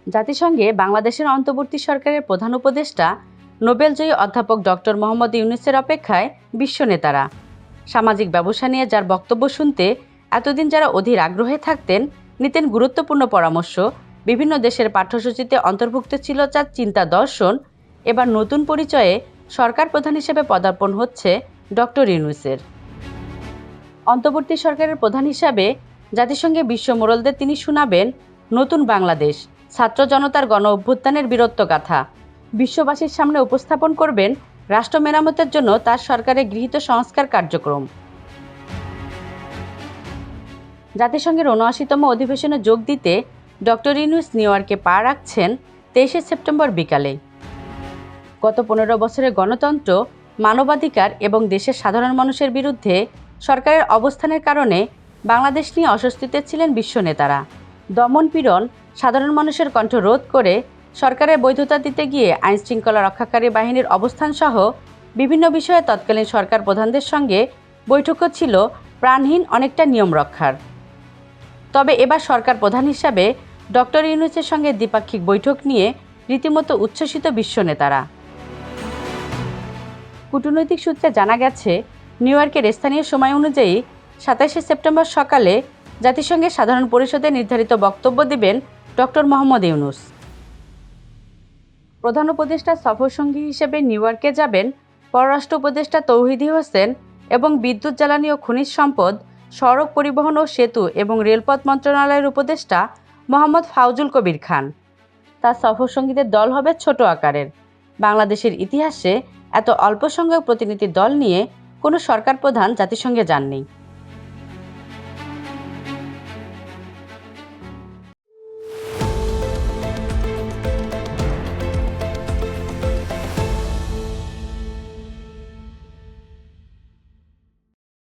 জাতিসংঘে বাংলাদেশের অন্তর্বর্তী সরকারের প্রধান উপদেষ্টা নোবেলজয়ী অধ্যাপক ডক্টর মোহাম্মদ ইউনূসের অপেক্ষায় বিশ্ব নেতারা। সামাজিক ব্যবসা নিয়ে যার বক্তব্য শুনতে এতদিন যারা অধীর আগ্রহে থাকতেন, নিতেন গুরুত্বপূর্ণ পরামর্শ, বিভিন্ন দেশের পাঠ্যসূচিতে অন্তর্ভুক্ত ছিল যার চিন্তা দর্শন, এবার নতুন পরিচয়ে সরকার প্রধান হিসেবে পদার্পণ হচ্ছে ডক্টর ইউনূসের। অন্তর্বর্তী সরকারের প্রধান হিসাবে জাতিসংঘে বিশ্ব মোড়লদের তিনি শোনাবেন নতুন বাংলাদেশ, ছাত্র জনতার গণ অভ্যুত্থানের বীরত্বগাথা। বিশ্ববাসীর সামনে উপস্থাপন করবেন রাষ্ট্র মেরামতের জন্য তার সরকারের গৃহীত সংস্কার কার্যক্রম। জাতিসংঘের ৭৯তম অধিবেশনে যোগ দিতে ডক্টর ইউনূস নিউ ইয়র্কে পা রাখছেন ২৩শে সেপ্টেম্বর বিকালে। গত ১৫ বছরের গণতন্ত্র, মানবাধিকার এবং দেশের সাধারণ মানুষের বিরুদ্ধে সরকারের অবস্থানের কারণে বাংলাদেশ নিয়ে অস্বস্তিতে ছিলেন বিশ্ব নেতারা। দমন-পীড়ন, সাধারণ মানুষের কণ্ঠ রোধ করে সরকারের বৈধতা দিতে গিয়ে আইনশৃঙ্খলা রক্ষাকারী বাহিনীর অবস্থানসহ বিভিন্ন বিষয়ে তৎকালীন সরকার প্রধানদের সঙ্গে বৈঠকও ছিল প্রাণহীন অনেকটা নিয়ম রক্ষার। তবে এবার সরকার প্রধান হিসাবে ডক্টর ইউনূসের সঙ্গে দ্বিপাক্ষিক বৈঠক নিয়ে রীতিমতো উচ্ছ্বসিত বিশ্ব নেতারা। কূটনৈতিক সূত্রে জানা গেছে, নিউ ইয়র্কের স্থানীয় সময় অনুযায়ী ২৭শে সেপ্টেম্বর সকালে জাতিসংঘের সাধারণ পরিষদে নির্ধারিত বক্তব্য দেবেন ডক্টর মোহাম্মদ ইউনূস। প্রধান উপদেষ্টা সফরসঙ্গী হিসেবে নিউ ইয়র্কে যাবেন পররাষ্ট্র উপদেষ্টা তৌহিদি হোসেন এবং বিদ্যুৎ, জ্বালানি ও খনিজ সম্পদ, সড়ক পরিবহন ও সেতু এবং রেলপথ মন্ত্রণালয়ের উপদেষ্টা মোহাম্মদ ফাউজুল কবির খান। তার সফরসঙ্গীদের দল হবে ছোট আকারের। বাংলাদেশের ইতিহাসে এত অল্প সংখ্যক প্রতিনিধি দল নিয়ে কোনো সরকার প্রধান জাতিসংঘে যাননি।